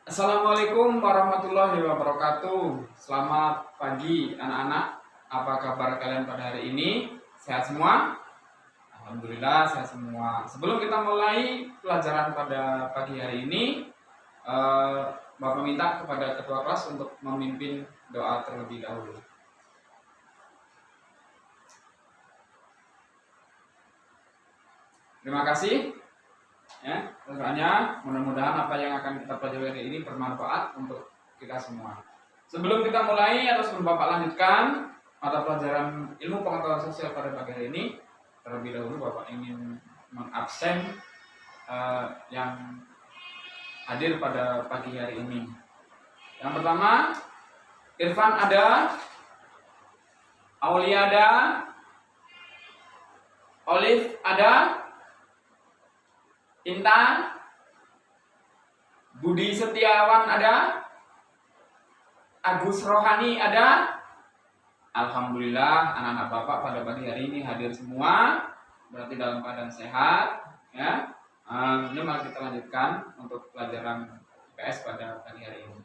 Assalamualaikum warahmatullahi wabarakatuh. Selamat pagi anak-anak. Apa kabar kalian pada hari ini? Sehat semua? Alhamdulillah sehat semua. Sebelum kita mulai pelajaran pada pagi hari ini, Bapak minta kepada ketua kelas untuk memimpin doa terlebih dahulu. Terima kasih. Ya, doanya mudah-mudahan apa yang akan kita pelajari hari ini bermanfaat untuk kita semua. Sebelum kita mulai atau sebelum Bapak lanjutkan mata pelajaran ilmu pengetahuan sosial pada pagi hari ini, terlebih dahulu Bapak ingin mengabsen yang hadir pada pagi hari ini. Yang pertama, Irfan ada, Aulia ada, Olive ada, Intan, Budi Setiawan ada, Agus Rohani ada. Alhamdulillah anak-anak Bapak pada pagi hari ini hadir semua, berarti dalam keadaan sehat. Ya, ini mari kita lanjutkan untuk pelajaran IPS pada pagi hari ini.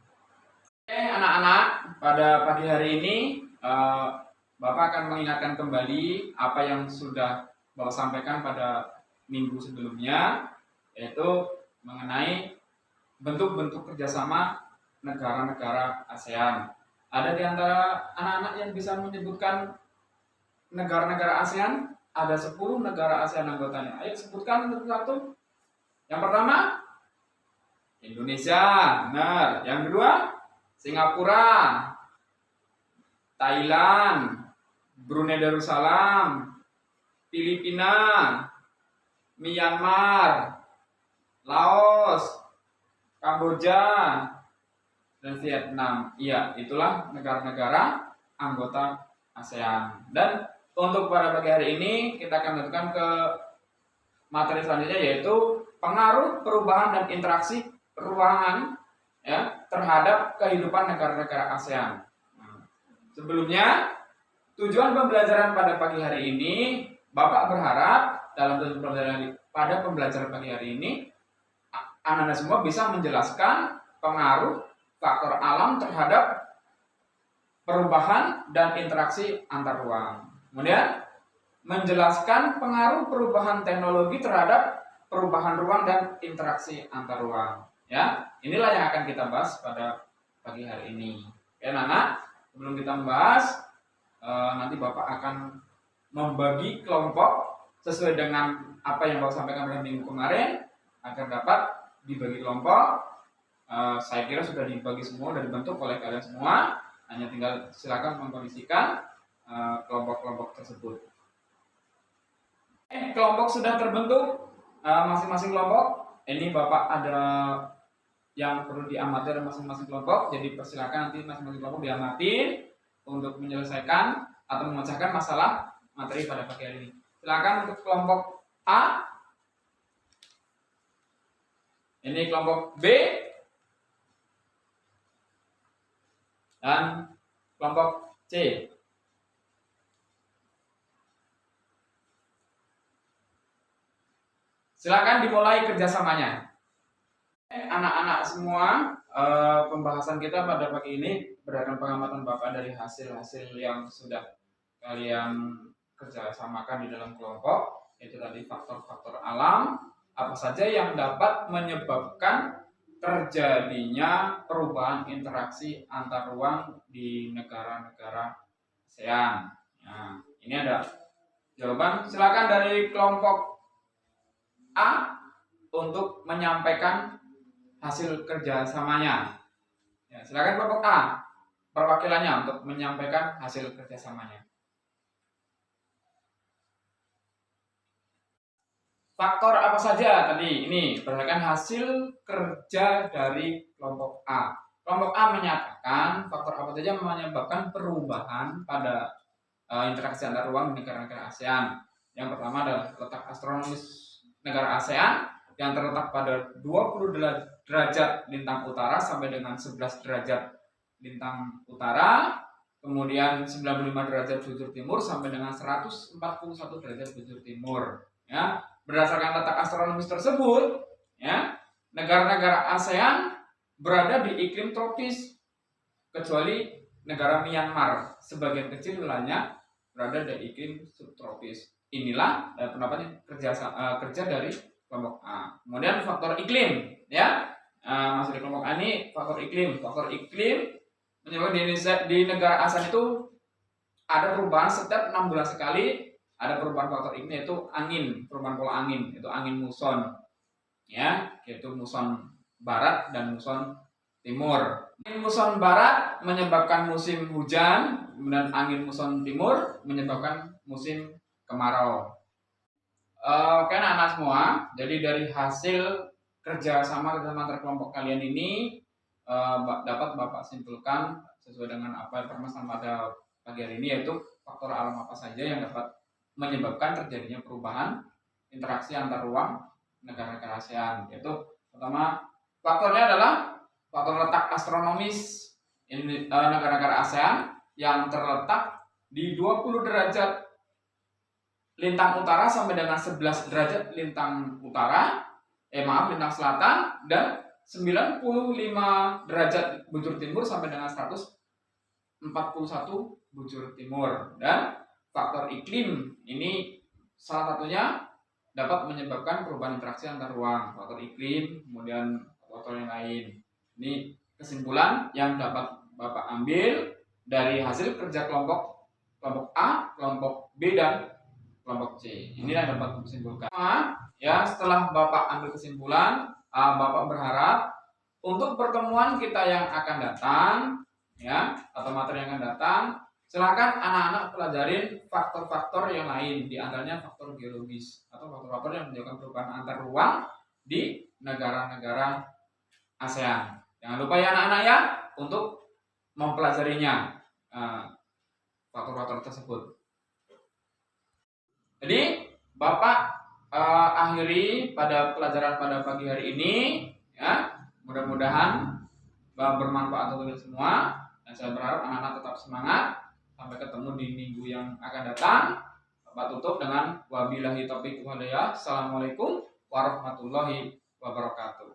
Oke anak-anak, pada pagi hari ini Bapak akan mengingatkan kembali apa yang sudah Bapak sampaikan pada minggu sebelumnya, yaitu mengenai bentuk-bentuk kerjasama negara-negara ASEAN. Ada di antara anak-anak yang bisa menyebutkan negara-negara ASEAN? Ada 10 negara ASEAN anggotanya. Ayo sebutkan satu-satu. Yang pertama, Indonesia, benar. Yang kedua, Singapura, Thailand, Brunei Darussalam, Filipina, Myanmar, Laos, Kamboja, dan Vietnam. Iya, itulah negara-negara anggota ASEAN. Dan untuk pada pagi hari ini kita akan lanjutkan ke materi selanjutnya, yaitu pengaruh perubahan dan interaksi ruangan ya terhadap kehidupan negara-negara ASEAN. Sebelumnya, tujuan pembelajaran pada pagi hari ini, Bapak berharap dalam pada pembelajaran pagi hari ini anak-anak semua bisa menjelaskan pengaruh faktor alam terhadap perubahan dan interaksi antar ruang. Kemudian menjelaskan pengaruh perubahan teknologi terhadap perubahan ruang dan interaksi antar ruang. Ya, inilah yang akan kita bahas pada pagi hari ini. Oke, anak-anak, sebelum kita membahas, nanti Bapak akan membagi kelompok sesuai dengan apa yang Bapak sampaikan pada minggu kemarin agar dapat dibagi kelompok. Saya kira sudah dibagi semua, sudah dibentuk oleh kalian semua. Hanya tinggal silakan mengkondisikan kelompok-kelompok tersebut. Kelompok sudah terbentuk, masing-masing kelompok. Ini Bapak ada yang perlu diamati dari masing-masing kelompok. Jadi persilakan nanti masing-masing kelompok diamati untuk menyelesaikan atau memecahkan masalah materi pada pagi hari ini. Silakan untuk kelompok A. Ini kelompok B dan kelompok C. Silakan dimulai kerjasamanya. Anak-anak semua, pembahasan kita pada pagi ini berdasarkan pengamatan Bapak dari hasil-hasil yang sudah kalian kerjasamakan di dalam kelompok, yaitu tadi faktor-faktor alam, apa saja yang dapat menyebabkan terjadinya perubahan interaksi antar ruang di negara-negara ASEAN. Nah, ini ada jawaban. Silakan dari kelompok A untuk menyampaikan hasil kerjasamanya. Ya, silakan kelompok A, perwakilannya untuk menyampaikan hasil kerjasamanya. Faktor apa saja tadi? Ini berdasarkan hasil kerja dari kelompok A. Kelompok A menyatakan faktor apa saja menyebabkan perubahan pada interaksi antar ruang di negara-negara ASEAN. Yang pertama adalah letak astronomis negara ASEAN yang terletak pada 20 derajat lintang utara sampai dengan 11 derajat lintang utara. Kemudian 95 derajat bujur timur sampai dengan 141 derajat bujur timur. Ya, berdasarkan letak astronomis tersebut, ya, negara-negara ASEAN berada di iklim tropis, kecuali negara Myanmar sebagian kecil wilayahnya berada di iklim subtropis. Inilah pendapatnya kerja dari kelompok A. Kemudian faktor iklim, ya. Masuk di kelompok A ini faktor iklim. Faktor iklim menyebabkan di negara ASEAN itu ada perubahan setiap 6 bulan sekali, ada perubahan faktor iklim, yaitu angin, perubahan pola angin, yaitu angin muson, ya, yaitu muson barat dan muson timur. Angin muson barat menyebabkan musim hujan, kemudian angin muson timur menyebabkan musim kemarau. Oke anak-anak semua, jadi dari hasil kerjasama antar kelompok kalian ini dapat Bapak simpulkan sesuai dengan apa permasalahan pada pagi hari ini, yaitu faktor alam apa saja yang dapat menyebabkan terjadinya perubahan interaksi antar ruang negara-negara ASEAN. Yaitu pertama, faktornya adalah faktor letak astronomis negara-negara ASEAN yang terletak di 20 derajat lintang utara sampai dengan 11 derajat lintang lintang selatan, dan 95 derajat bujur timur sampai dengan 141 bujur timur. Dan faktor iklim ini salah satunya dapat menyebabkan perubahan interaksi antar ruang. Faktor iklim, kemudian faktor yang lain. Ini kesimpulan yang dapat Bapak ambil dari hasil kerja kelompok A, kelompok B, dan kelompok C. Ini yang dapat disimpulkan. Ya, setelah Bapak ambil kesimpulan, Bapak berharap untuk pertemuan kita yang akan datang, ya, atau materi yang akan datang, silakan anak-anak pelajarin faktor-faktor yang lain, di antaranya faktor geologis atau faktor-faktor yang menyebabkan perubahan antar ruang di negara-negara ASEAN. Jangan lupa ya anak-anak ya untuk mempelajarinya faktor-faktor tersebut. Jadi Bapak akhiri pada pelajaran pada pagi hari ini, ya. Mudah-mudahan bermanfaat untuk kita semua, dan saya berharap anak-anak tetap semangat. Sampai ketemu di minggu yang akan datang. Bapak tutup dengan wabillahi taufiq wal hidayah. Assalamualaikum warahmatullahi wabarakatuh.